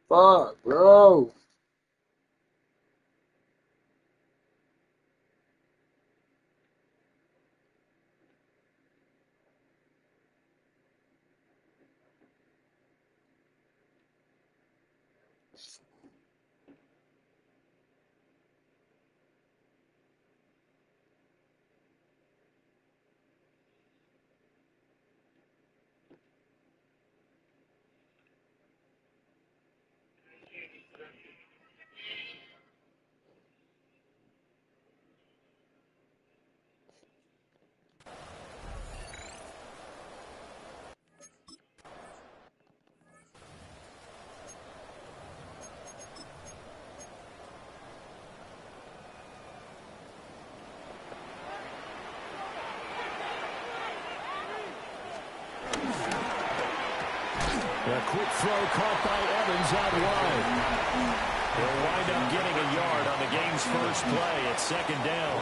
Fuck, bro. A quick throw caught by Evans out wide. They'll wind up getting a yard on the game's first play at second down.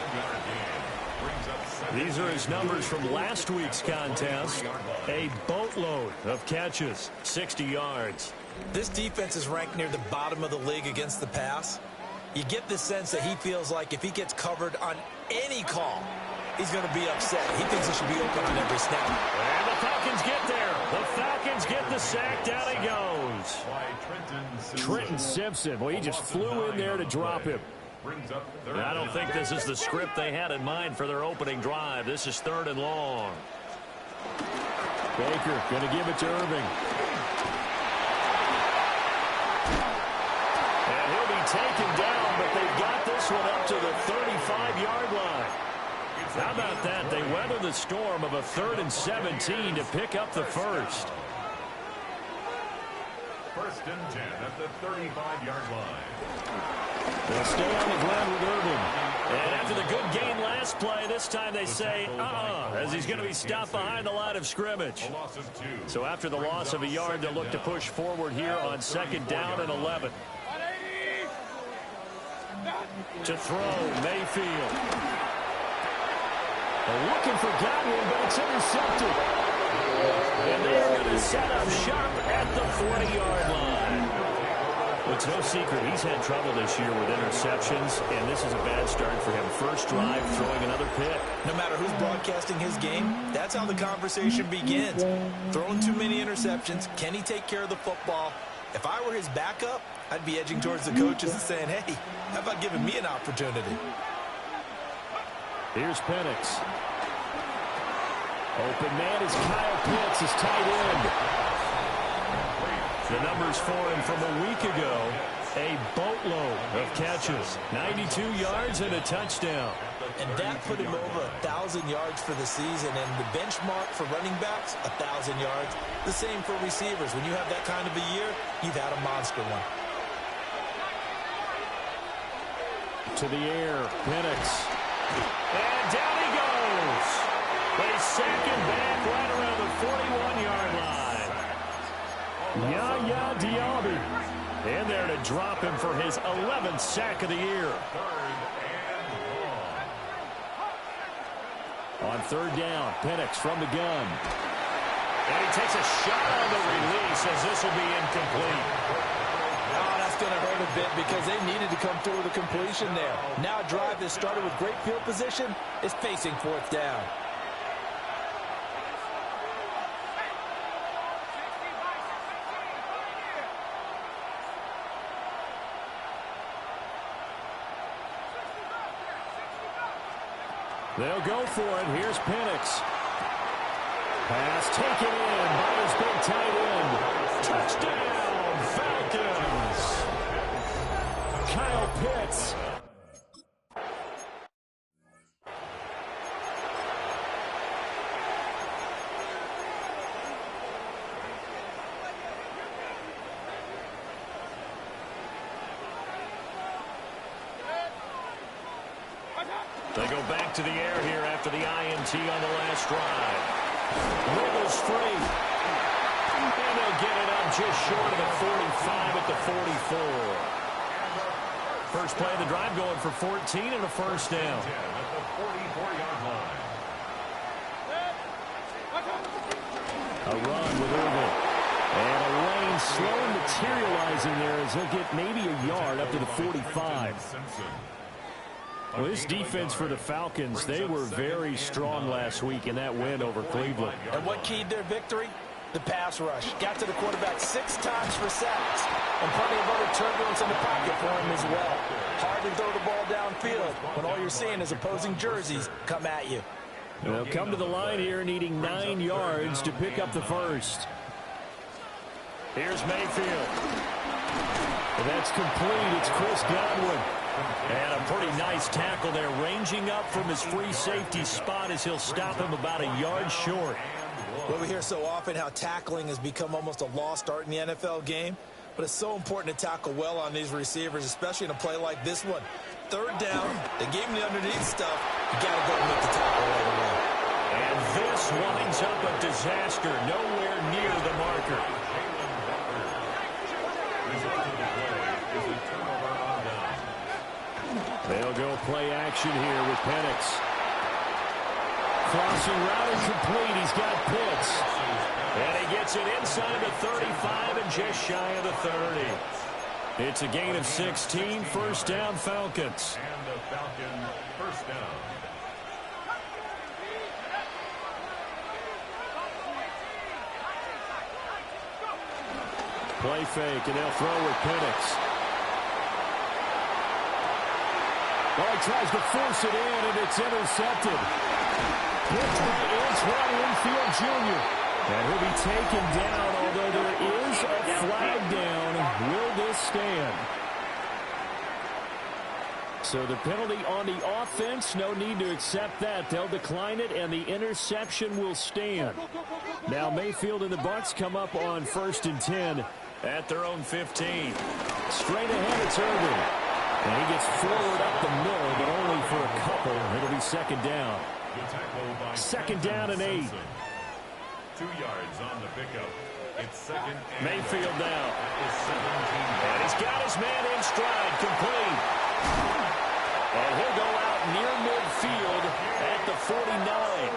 These are his numbers from last week's contest. A boatload of catches, 60 yards. This defense is ranked near the bottom of the league against the pass. You get the sense that he feels like if he gets covered on any call, he's going to be upset. He thinks he should be open on every snap. And the Falcons get there. The Falcons get the sack. Down he goes. Trenton Simpson. Well, he just flew in there to drop him. I don't think this is the script they had in mind for their opening drive. This is 3rd and long. Baker going to give it to Irving. And he'll be taken down, but they've got this one up to the 35-yard line. How about that? They weather the storm of a 3rd and 17 to pick up the first. 1st and 10 at the 35-yard line. They'll stay on the ground with Irving. And after the good gain last play, this time they say, as he's going to be stopped behind the line of scrimmage. So after the loss of a yard, they'll look to push forward here on 2nd down and 11. To throw, Mayfield. They're looking for Godwin, but it's intercepted. And they're going to set up shop at the 40-yard line. Well, it's no secret he's had trouble this year with interceptions, and this is a bad start for him. First drive, throwing another pick. No matter who's broadcasting his game, that's how the conversation begins. Throwing too many interceptions. Can he take care of the football? If I were his backup, I'd be edging towards the coaches and saying, hey, how about giving me an opportunity? Here's Penix. Open man is Kyle Pitts, his tight end. The numbers for him from a week ago, a boatload of catches. 92 yards and a touchdown. And that put him over 1,000 yards for the season. And the benchmark for running backs, 1,000 yards. The same for receivers. When you have that kind of a year, you've had a monster one. To the air, Penix. And down he goes. They sack him back right around the 41-yard line. Yaya Diaby. And there to drop him for his 11th sack of the year. On 3rd down, Penix from the gun. And he takes a shot on the release as this will be incomplete. Going to hurt a bit because they needed to come through with a completion there. Now a drive that started with great field position is facing 4th down. They'll go for it. Here's Penix. Pass taken in by his big tight end. Touchdown, Falcons. Kyle Pitts. They go back to the air here after the INT on the last drive. Wiggles free. And they'll get it up just short of the 45 at the 44. First play of the drive going for 14 and a first down. At the 44-yard run with Irvin. And a lane slow materializing there as he'll get maybe a yard up to the 45. Well, this defense for the Falcons, they were very strong last week in that win over Cleveland. And what keyed their victory? The pass rush. Got to the quarterback 6 times for sacks. And plenty of other turbulence in the pocket for him as well. Hard to throw the ball downfield when all you're seeing is opposing jerseys come at you. They'll come to the line here needing 9 yards to pick up the first. Here's Mayfield. And that's complete. It's Chris Godwin. And a pretty nice tackle there, ranging up from his free safety spot as he'll stop him about a yard short. Well, we hear so often how tackling has become almost a lost art in the NFL game, but it's so important to tackle well on these receivers, especially in a play like this one. 3rd down, they gave him the underneath stuff. You got to go and make the tackle right away. And this winds up a disaster, nowhere near the marker. They'll go play action here with Penix. Crossing route incomplete. He's got Pitts. And he gets it inside the 35 and just shy of the 30. It's a gain of 16. First down, Falcons. And the Falcons first down. Play fake, and they'll throw with Penix. Oh, he tries to force it in, and it's intercepted. Picked by Antoine Winfield Jr. And he'll be taken down, although there is a flag down. Will this stand? So the penalty on the offense, no need to accept that. They'll decline it, and the interception will stand. Now Mayfield and the Bucs come up on 1st and 10 at their own 15. Straight ahead, it's Irvin. And he gets forward up the middle, but only for a couple. It'll be 2nd down. 2nd down and 8. 2 yards on the pickup. It's 2nd and Mayfield now. And he's got his man in stride, complete. And he'll go out near midfield at the 49.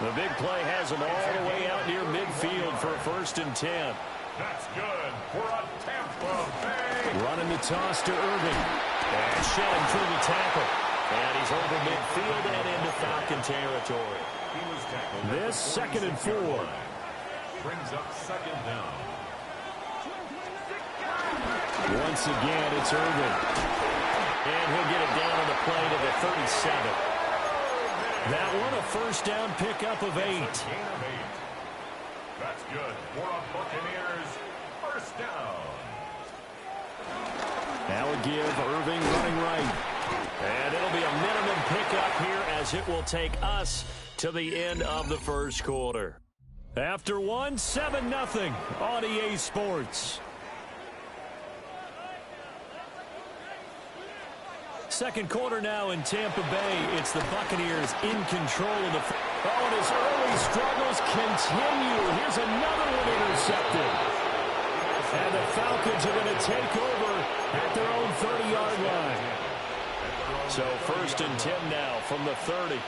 The big play has him all the way out near midfield for a 1st and 10. that's good for a Tampa Bay. Running the toss to Irving. And shedding through the tackle. And he's over midfield and into Falcon territory. He was tackled. This 2nd and 4. Brings up 2nd down. Once again, it's Irvin. And he'll get it down on the play to the 37. That one a 1st down pickup of 8. Gain of 8. That's good for a Buccaneers 1st down. Now a give, Irving running right. And it'll be a minimum pickup here as it will take us to the end of the 1st quarter. After 1, 7-0 on EA Sports. 2nd quarter now in Tampa Bay. It's the Buccaneers in control of the... Oh, and his early struggles continue. Here's another one intercepted. And the Falcons are going to take over at their own 30-yard line. So 1st and 10 now from the 30.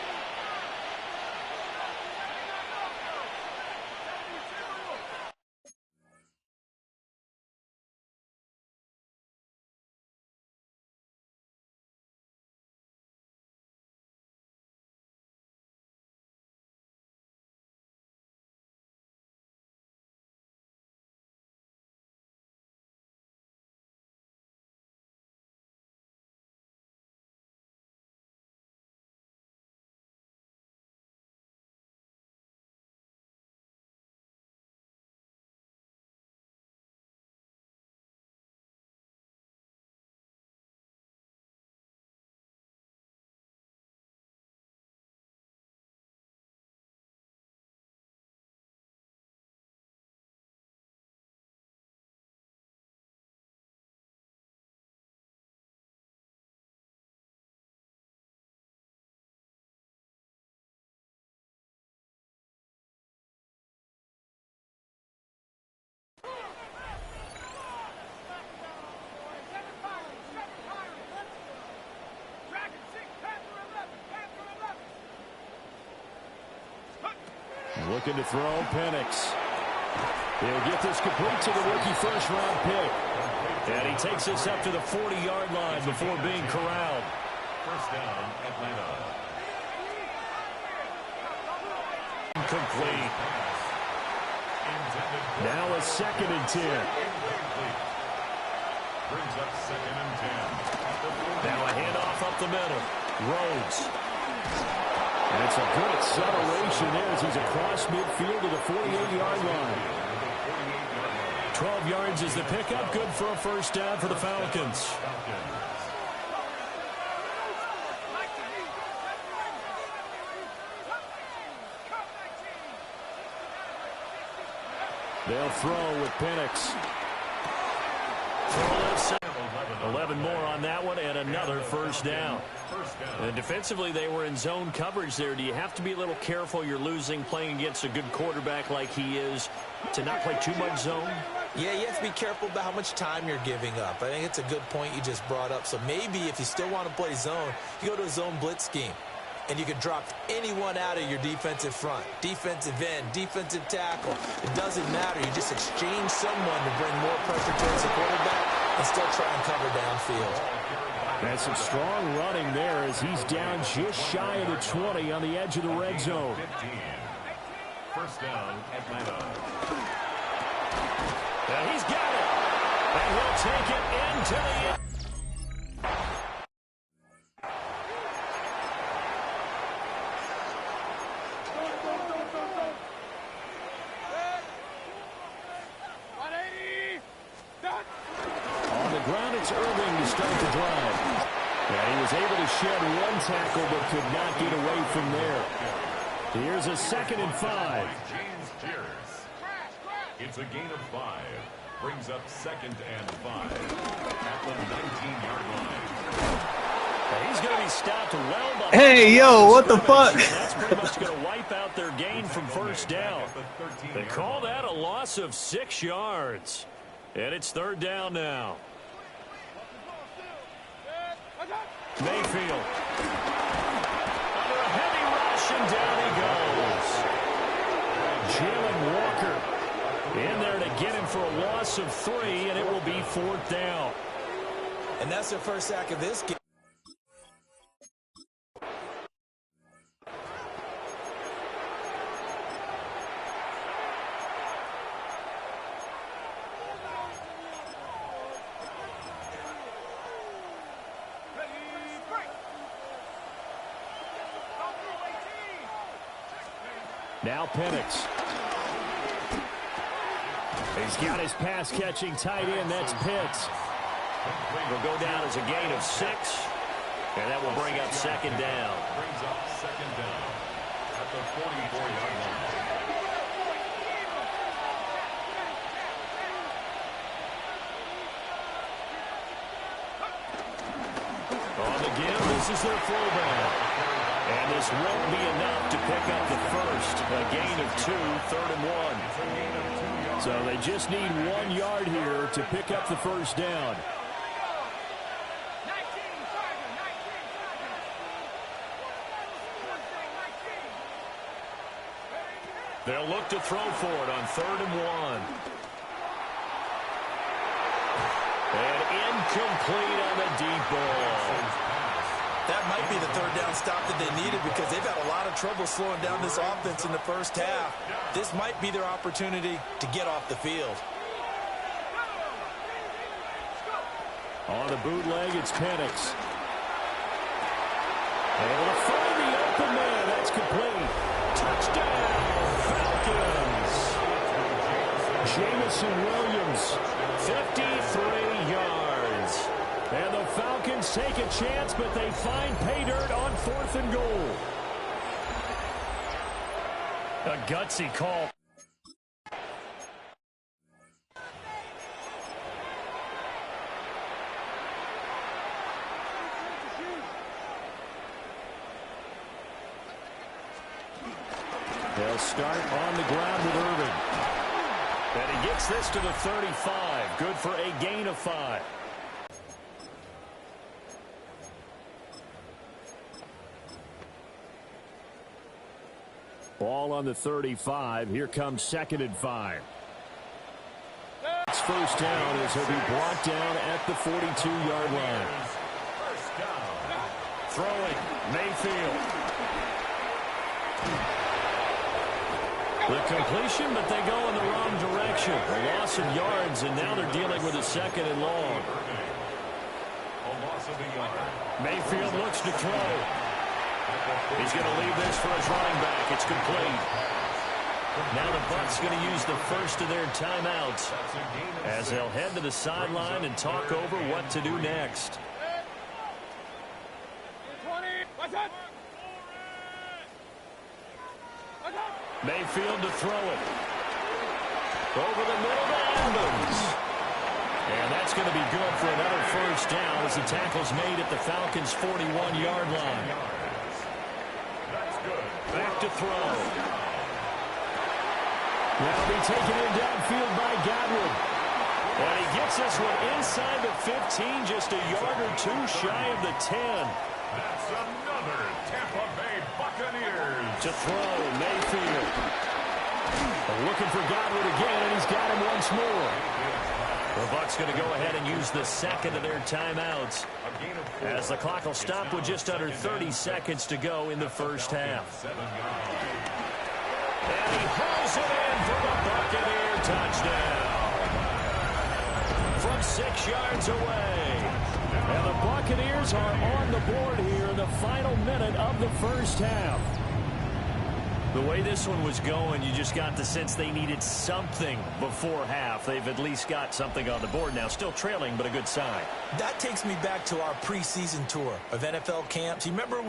Looking to throw, Penix. He'll get this complete to the rookie first-round pick. And he takes this up to the 40-yard line before being corralled. First down, Atlanta. Complete. Now a 2nd and 10. Brings up 2nd and 10. Now a handoff up the middle. Rhodes. And it's a good acceleration there as he's across midfield to the 48-yard line. 12 yards is the pickup. Good for a first down for the Falcons. They'll throw with Penix. 11 more on that one and another first down. And defensively, they were in zone coverage there. Do you have to be a little careful? You're losing playing against a good quarterback like he is to not play too much zone? Yeah, you have to be careful about how much time you're giving up. I think it's a good point you just brought up. So maybe if you still want to play zone, you go to a zone blitz scheme. And you can drop anyone out of your defensive front. Defensive end, defensive tackle. It doesn't matter. You just exchange someone to bring more pressure towards the quarterback and still try and cover downfield. That's some strong running there as he's down just shy of the 20 on the edge of the red zone. 15. First down, Atlanta. And he's got it. And he'll take it into the end. Shed one tackle but could not get away from there. Here's a 2nd and 5. James Pierce. It's a gain of 5. Brings up 2nd and 5 at the 19-yard line. He's going to be stopped well behind. Hey, yo, what the fuck? That's pretty much going to wipe out their gain from first down. They call that a loss of 6 yards. And it's 3rd down now. Mayfield. Under a heavy rush, and down he goes. Jalen Walker in there to get him for a loss of 3, and it will be 4th down. And that's their first sack of this game. Now Penix. He's got his pass-catching tight end. That's Pitts. Will go down as a gain of 6, and that will bring up 2nd down. Brings up 2nd down at the 44-yard line. On the give, this is their fullback. And this won't be enough to pick up the first. A gain of 2, 3rd and 1. So they just need 1 yard here to pick up the first down. They'll look to throw for it on 3rd and 1. And incomplete on the deep ball. That might be the 3rd down stop that they needed because they've had a lot of trouble slowing down this offense in the first half. This might be their opportunity to get off the field. On the bootleg, it's Penix. Able to find the open man. That's complete. Touchdown, Falcons. Jamison Williams, 53 yards. And the Falcons take a chance, but they find pay dirt on 4th and goal. A gutsy call. They'll start on the ground with Irvin. And he gets this to the 35. Good for a gain of 5. Ball on the 35. Here comes 2nd and 5. It's first down as he'll be brought down at the 42-yard line. Throwing, Mayfield. The completion, but they go in the wrong direction. A loss of yards, and now they're dealing with a 2nd and long. Mayfield looks to throw. He's going to leave this for his running back. It's complete. Now the Bucs going to use the first of their timeouts as they'll head to the sideline and talk over what to do next. Mayfield to throw it. Over the middle to Evans. And that's going to be good for another first down as the tackle's made at the Falcons' 41-yard line. Back to throw. Now be taken in downfield by Godwin. And he gets this one inside the 15, just a yard or two shy of the 10. That's another Tampa Bay Buccaneers. To throw, Mayfield. Looking for Godwin again, and he's got him once more. The Bucs going to go ahead and use the 2nd of their timeouts as the clock will stop with just under 30 seconds to go in the first half. And he hurls it in for the Buccaneer touchdown. From 6 yards away. And the Buccaneers are on the board here in the final minute of the first half. The way this one was going, you just got the sense they needed something before half. They've at least got something on the board now. Still trailing, but a good sign. That takes me back to our preseason tour of NFL camps. You remember...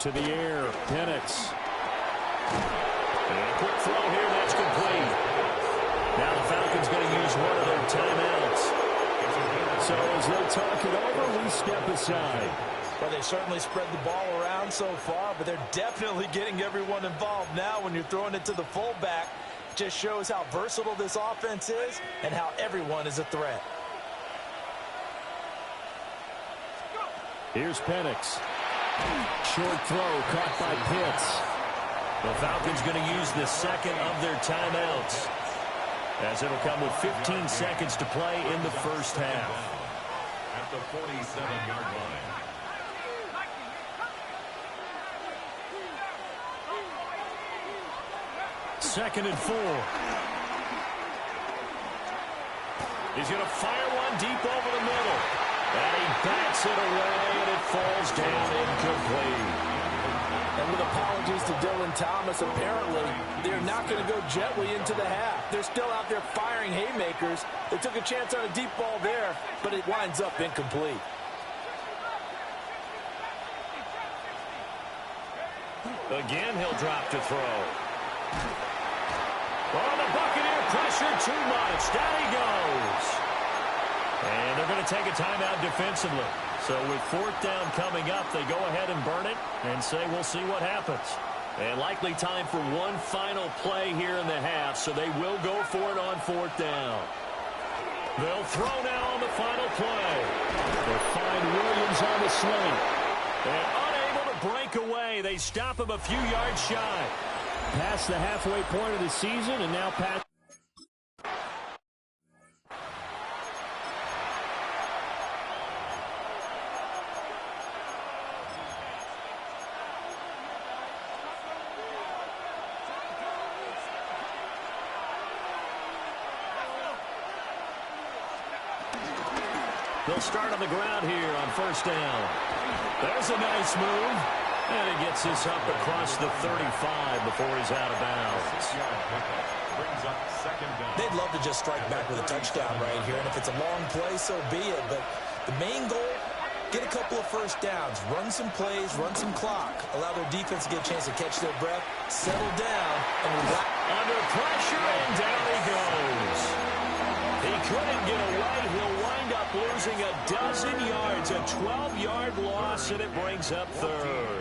To the air, Penix. And a quick throw here, that's complete. Now the Falcons going to use one of their timeouts. So as they talk it over, we step aside. Well, they certainly spread the ball around so far, but they're definitely getting everyone involved now when you're throwing it to the fullback. Just shows how versatile this offense is and how everyone is a threat. Here's Penix. Short throw caught by Pitts. The Falcons going to use the 2nd of their timeouts as it'll come with 15 seconds to play in the first half. At the 47-yard line. Second and 4. He's going to fire one deep over the middle. And he bats it away, and it falls down incomplete. And with apologies to Dylan Thomas, apparently they're not going to go gently into the half. They're still out there firing haymakers. They took a chance on a deep ball there, but it winds up incomplete. Again, he'll drop to throw. Oh, the Buccaneer pressure too much. Down he goes. And they're going to take a timeout defensively. So with 4th down coming up, they go ahead and burn it and say we'll see what happens. And likely time for one final play here in the half, so they will go for it on 4th down. They'll throw now on the final play. They'll find Williams on the sling. And unable to break away, they stop him a few yards shy. Past the halfway point of the season, and now past. They'll start on the ground here on 1st down. There's a nice move. And he gets this up across the 35 before he's out of bounds. They'd love to just strike back with a touchdown right here. And if it's a long play, so be it. But the main goal, get a couple of first downs. Run some plays, run some clock. Allow their defense to get a chance to catch their breath, settle down, and relax. Under pressure, and down he goes. He couldn't get away. He'll wind up losing a dozen yards, a 12-yard loss, and it brings up 3rd.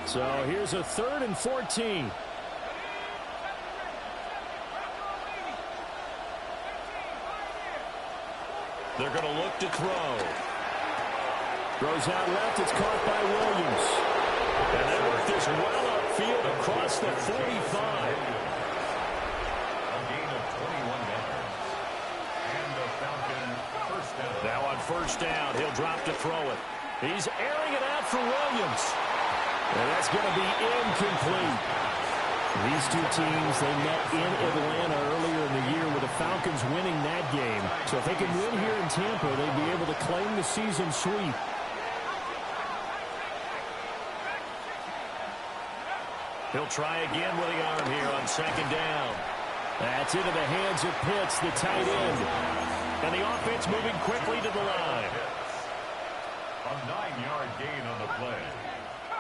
So here's a 3rd and 14. They're going to look to throw. Throws out left. It's caught by Williams. And they work this well upfield across the 45. A gain of 21 yards. And the Falcon first down. Now on first down, he'll drop to throw it. He's airing it out for Williams. And that's going to be incomplete. These two teams, they met in Atlanta earlier in the year with the Falcons winning that game. So if they can win here in Tampa, they'd be able to claim the season sweep. He'll try again with the arm here on second down. That's into the hands of Pitts, the tight end. And the offense moving quickly to the line. A 9-yard gain on the play.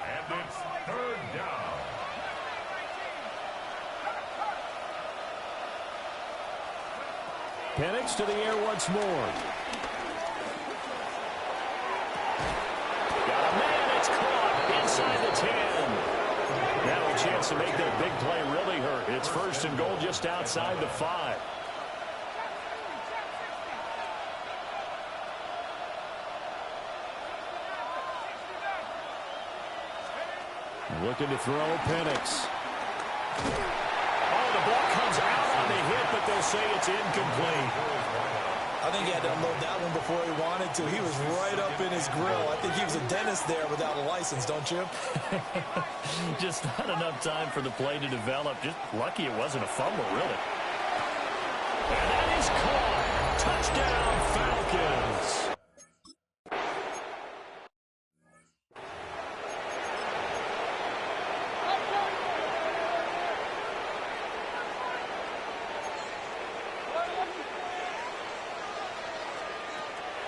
And it's 3rd down. Penix to the air once more. Got a man, it's caught inside the 10. Now a chance to make that big play really hurt. It's 1st and goal just outside the 5. Looking to throw, Penix. Oh, the ball comes out on the hit, but they'll say it's incomplete. I think he had to unload that one before he wanted to. He was right up in his grill. I think he was a dentist there without a license, don't you? Just not enough time for the play to develop. Just lucky it wasn't a fumble, really. And that is caught. Touchdown, Falcons.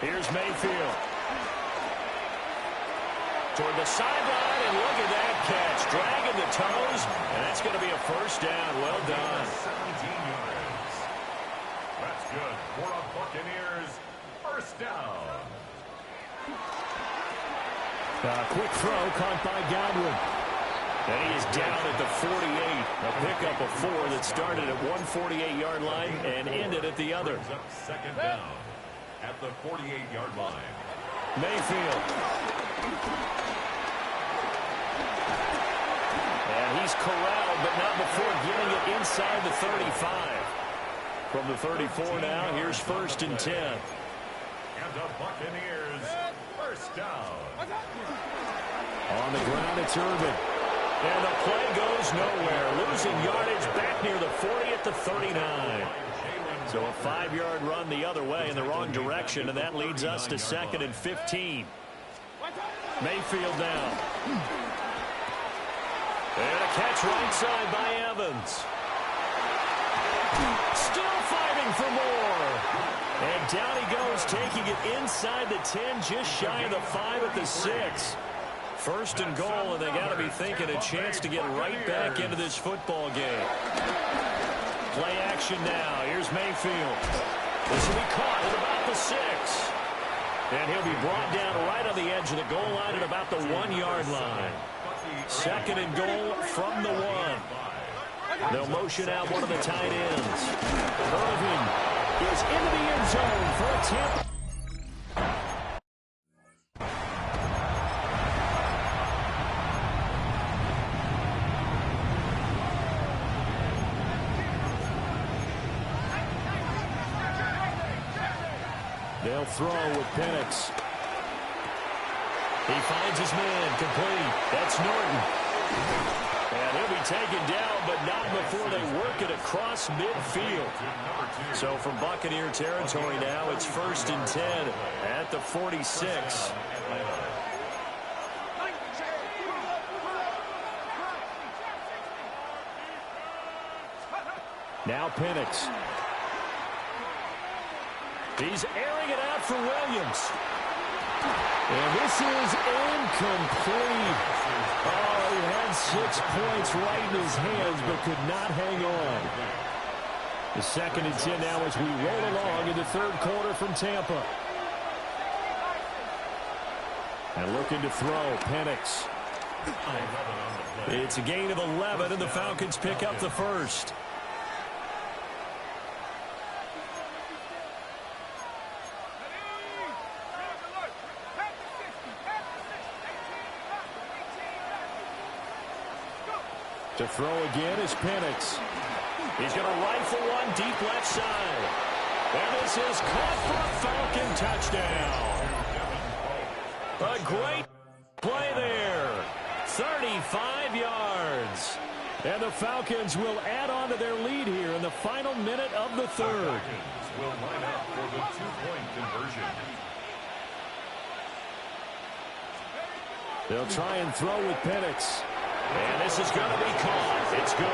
Here's Mayfield. Toward the sideline, and look at that catch. Dragging the toes, and that's going to be a first down. Well done. 17 yards. That's good for a Buccaneers first down. Quick throw caught by Godwin. And he is down at the 48. A pickup of 4 that started at 148-yard line and ended at the other. Brings up second down at the 48-yard line. Mayfield. And he's corralled, but not before getting it inside the 35. From the 34 now, here's 1st and 10. And the Buccaneers first down. On the ground, it's Irvin. And the play goes nowhere. Losing yardage back near the 40 at the 39. So a 5-yard run the other way in the wrong direction, and that leads us to 2nd and 15. Mayfield now. And a catch right side by Evans. Still fighting for more. And down he goes, taking it inside the 10, just shy of the 5 at the 6. 1st and goal, and they got to be thinking a chance to get right back into this football game. Play action now. Here's Mayfield. This will be caught at about the 6. And he'll be brought down right on the edge of the goal line at about the 1-yard line. 2nd and goal from the 1. They'll motion out one of the tight ends. Irvin is into the end zone for a Tampa. They'll throw with Penix. He finds his man, complete. That's Norton. And he'll be taken down, but not before they work it across midfield. So from Buccaneer territory now, it's 1st and 10 at the 46. Now Penix. He's airing it out for Williams. And this is incomplete. Oh, he had 6 points right in his hands, but could not hang on. The 2nd and 10 now as we roll along in the 3rd quarter from Tampa. And looking to throw, Penix. It's a gain of 11, and the Falcons pick up the first. To throw again is Penix. He's going to rifle one deep left side. And this is caught for a Falcon touchdown. A great play there. 35 yards. And the Falcons will add on to their lead here in the final minute of the third. Falcons will line up for the two-point conversion. They'll try and throw with Penix. And this is going to be caught. It's good.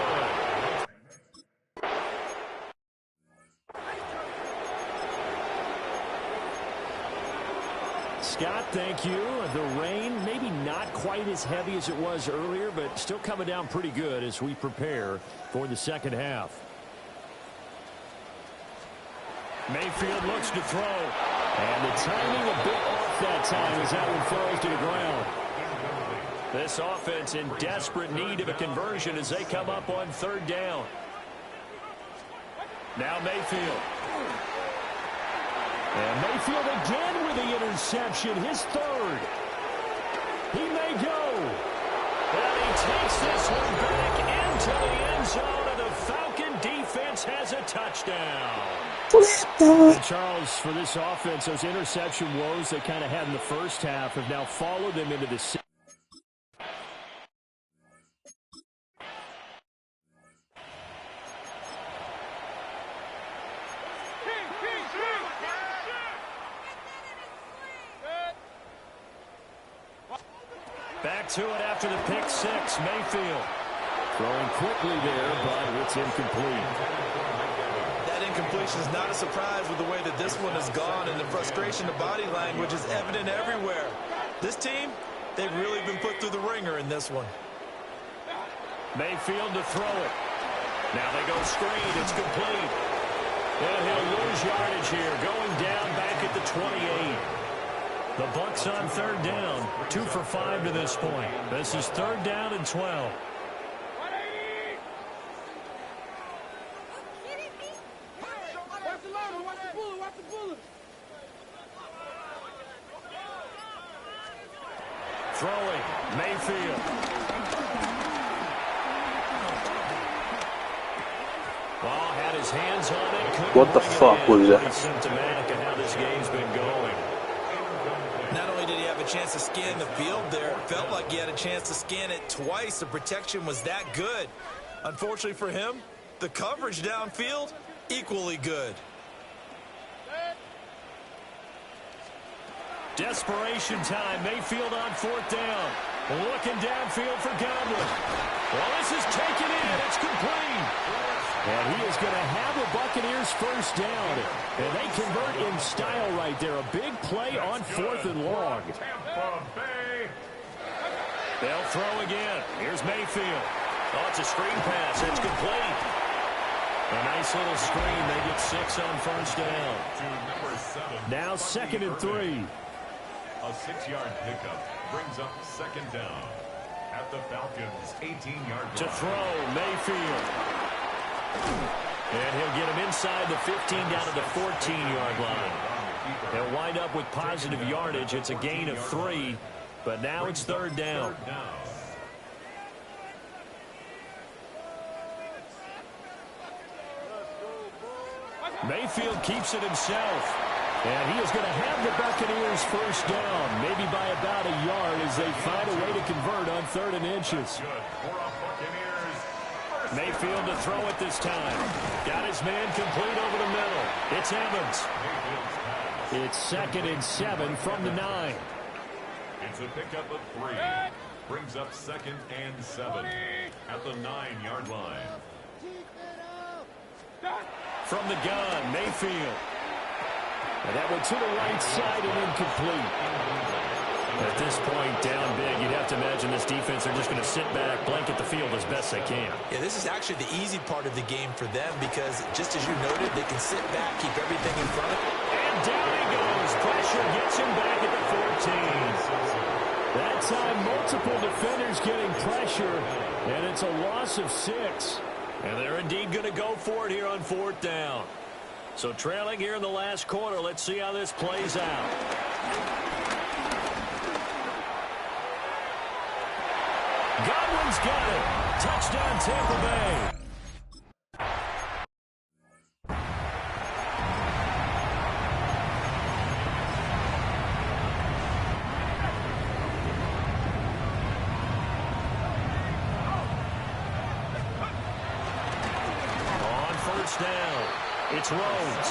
Scott, thank you. The rain, maybe not quite as heavy as it was earlier, but still coming down pretty good as we prepare for the second half. Mayfield looks to throw. And the timing a bit off that time as that one falls to the ground. This offense in desperate need of a conversion as they come up on third down. Now Mayfield. And Mayfield again with the interception, his third. He may go. And he takes this one back into the end zone, and the Falcon defense has a touchdown. And Charles, for this offense, those interception woes they kind of had in the first half have now followed them into the second. Back to it after the pick six. Mayfield throwing quickly there, but it's incomplete. That incompletion is not a surprise with the way that this one has gone, and the frustration of body language is evident everywhere. This team, they've really been put through the ringer in this one. Mayfield to throw it. Now they go screen. It's complete. And he'll lose yardage here, going down back at the 28. The Bucs on third down. 2 for 5 to this point. This is third down and 12. Throwing. Mayfield. Ball had his hands on it. What the fuck was that? Symptomatic of how this game's been going. Not only did he have a chance to scan the field there, it felt like he had a chance to scan it twice. The protection was that good. Unfortunately for him, the coverage downfield, equally good. Desperation time. Mayfield on fourth down. Looking downfield for Godwin. Well, this is taken in. It's complete. And he is going to have the Buccaneers first down. And they convert in style right there. A big play on fourth and long. They'll throw again. Here's Mayfield. Oh, it's a screen pass. It's complete. A nice little screen. They get 6 on first down. Now 2nd and 3. A 6-yard pickup brings up second down at the Falcons' 18-yard line. To throw, Mayfield. And he'll get him inside the 15 down to the 14-yard line. They'll wind up with positive yardage. It's a gain of 3, but now it's third down. Mayfield keeps it himself. And he is going to have the Buccaneers first down, maybe by about a yard as they find a way to convert on 3rd and inches. Mayfield to throw it this time. Got his man complete over the middle. It's Evans. It's 2nd and 7 from the 9. It's a pickup of 3. Brings up 2nd and 7 at the 9-yard line. From the gun, Mayfield. And that one to the right side and incomplete. At this point, down big, you'd have to imagine this defense, they're just going to sit back, blanket the field as best they can. Yeah, this is actually the easy part of the game for them because, just as you noted, they can sit back, keep everything in front of them. And down he goes. Pressure gets him back at the 14. That time, multiple defenders getting pressure, and it's a loss of 6. And they're indeed going to go for it here on 4th down. So trailing here in the last quarter, let's see how this plays out. Godwin's got it. Touchdown, Tampa Bay. Down. It's Rhodes.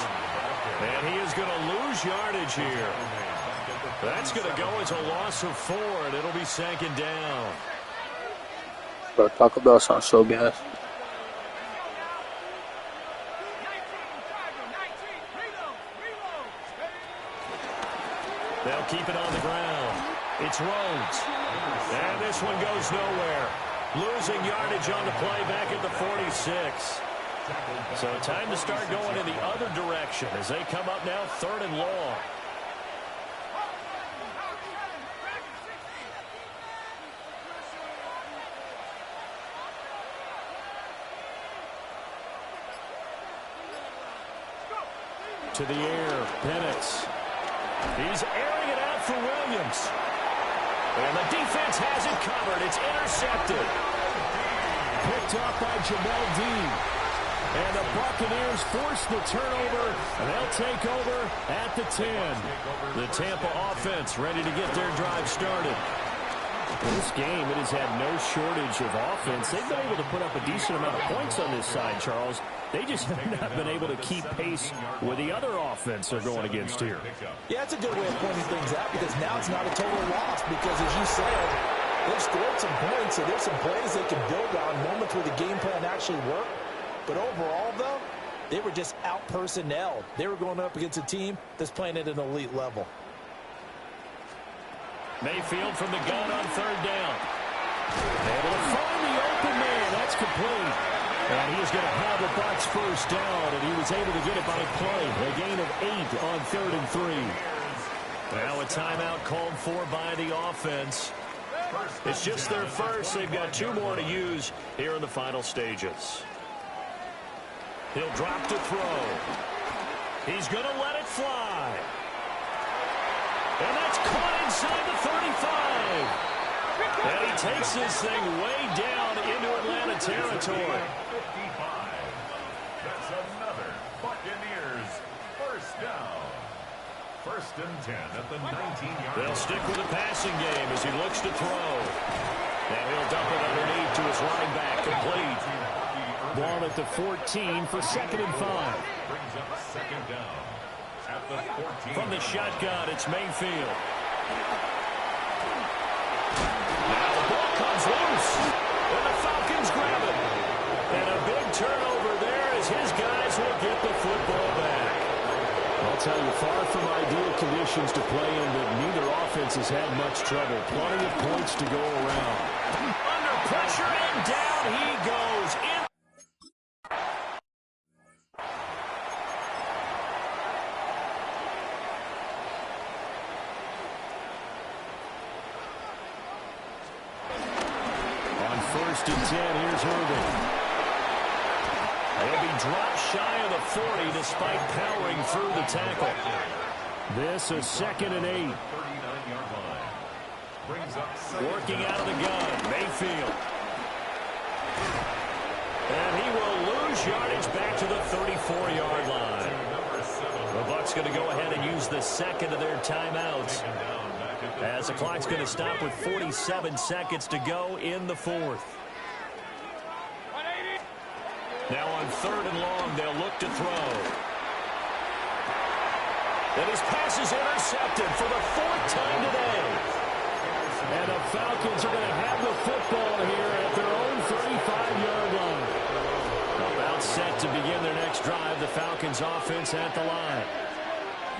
And he is going to lose yardage here. That's going to go as a loss of 4, and it'll be 2nd down. Bro, Taco Bell sounds so gas. They'll keep it on the ground. It's Rhodes. And this one goes nowhere. Losing yardage on the play back at the 46. So time to start going in the other direction as they come up now 3rd and long. To the air, Penix. He's airing it out for Williams. And the defense has it covered. It's intercepted. Picked up by Jamel Dean. And the Buccaneers force the turnover, and they'll take over at the 10. The Tampa offense ready to get their drive started. In this game, it has had no shortage of offense. They've been able to put up a decent amount of points on this side, Charles. They just have not been able to keep pace with the other offense they're going against here. Yeah, that's a good way of pointing things out because now it's not a total loss because, as you said, they've scored some points, so there's some plays they can build on, moments where the game plan actually worked. But overall, though, they were just out-personnelled. They were going up against a team that's playing at an elite level. Mayfield from the gun on 3rd down. Able to find the open man. That's complete. And he is going to have the Bucs first down, and he was able to get it by play. A gain of 8 on 3rd and 3. Now a timeout called for by the offense. It's just their first. They've got 2 more to use here in the final stages. He'll drop to throw. He's going to let it fly. And that's caught inside the 35. And he takes this thing way down into Atlanta territory. 55. That's another Buccaneers first down. 1st and 10 at the 19-yard line. They'll stick with the passing game as he looks to throw. And he'll dump it underneath to his running back, complete. Ball at the 14 for 2nd and 5. Brings up 2nd down at the 14. From the shotgun, it's Mayfield. Now the ball comes loose. And the Falcons grab it. And a big turnover there as his guys will get the football back. I'll tell you, far from ideal conditions to play in, but neither offense has had much trouble. Plenty of points to go around. Under pressure, and down he goes. On 1st and 10, here's Irvin. He'll be dropped shy of the 40 despite powering through the tackle. This is 2nd and 8. 39-yard line. Brings up Working out of the gun, Mayfield. And he will lose yardage back to the 34-yard line. The Bucs going to go ahead and use the 2nd of their timeouts, as the clock's going to stop with 47 seconds to go in the 4th. Now on 3rd and long, they'll look to throw. And his pass is intercepted for the 4th time today. And the Falcons are going to have the football here at their own 35-yard line. About set to begin their next drive, the Falcons offense at the line.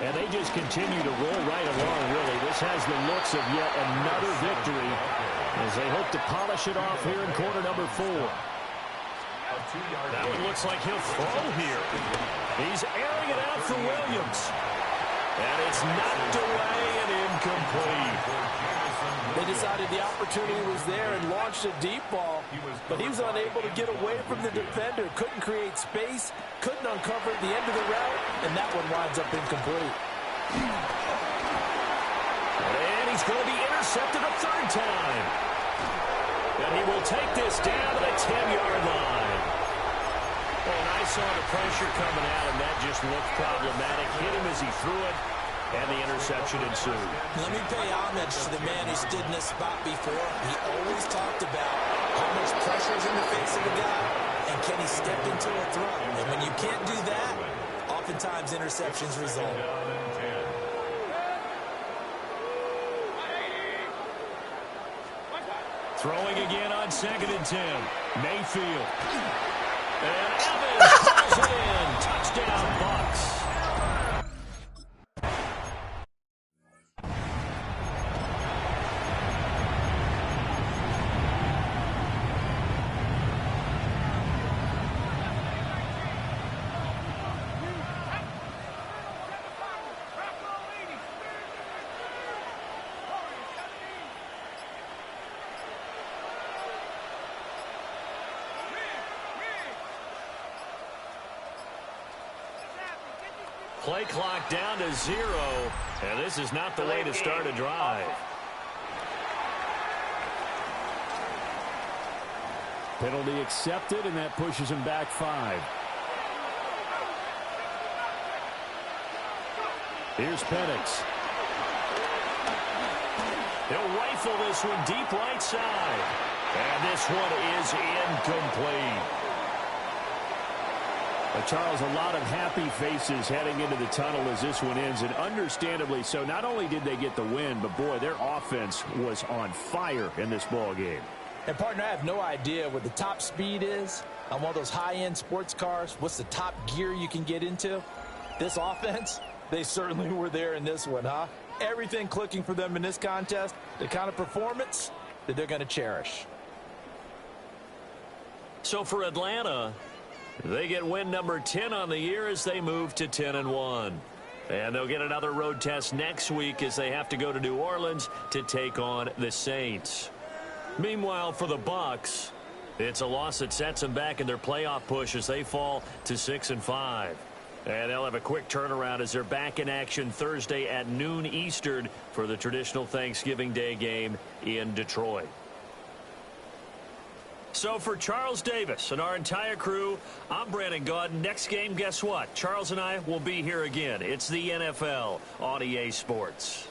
And they just continue to roll right along, really. This has the looks of yet another victory as they hope to polish it off here in quarter number 4. Now it looks like he'll throw here. He's airing it out for Williams. And it's knocked away and incomplete. They decided the opportunity was there and launched a deep ball, but he was unable to get away from the defender, couldn't create space, couldn't uncover the end of the route, and that one winds up incomplete. And he's going to be intercepted a third time. And he will take this down to the 10-yard line. And I saw the pressure coming at him. That just looked problematic. Hit him as he threw it, and the interception ensued. Let me pay homage to the man who stood in this spot before. He always talked about how much pressure is in the face of a guy, and can he step into a throw? And when you can't do that, oftentimes interceptions result. Throwing again on 2nd and 10. Mayfield. And Evans pulls it in. Touchdown, Bucks. Play clock down to 0, and this is not the way to start a drive. Penalty accepted, and that pushes him back 5. Here's Penix. He'll rifle this one deep right side. And this one is incomplete. Charles, a lot of happy faces heading into the tunnel as this one ends, and understandably so. Not only did they get the win, but, boy, their offense was on fire in this ball game. And, partner, I have no idea what the top speed is on one of those high-end sports cars. What's the top gear you can get into? This offense, they certainly were there in this one, huh? Everything clicking for them in this contest, the kind of performance that they're going to cherish. So for Atlanta, they get win number 10 on the year as they move to 10-1. And they'll get another road test next week as they have to go to New Orleans to take on the Saints. Meanwhile, for the Bucs, it's a loss that sets them back in their playoff push as they fall to 6-5. And they'll have a quick turnaround as they're back in action Thursday at noon Eastern for the traditional Thanksgiving Day game in Detroit. So for Charles Davis and our entire crew, I'm Brandon Gaudin. Next game, guess what? Charles and I will be here again. It's the NFL on EA Sports.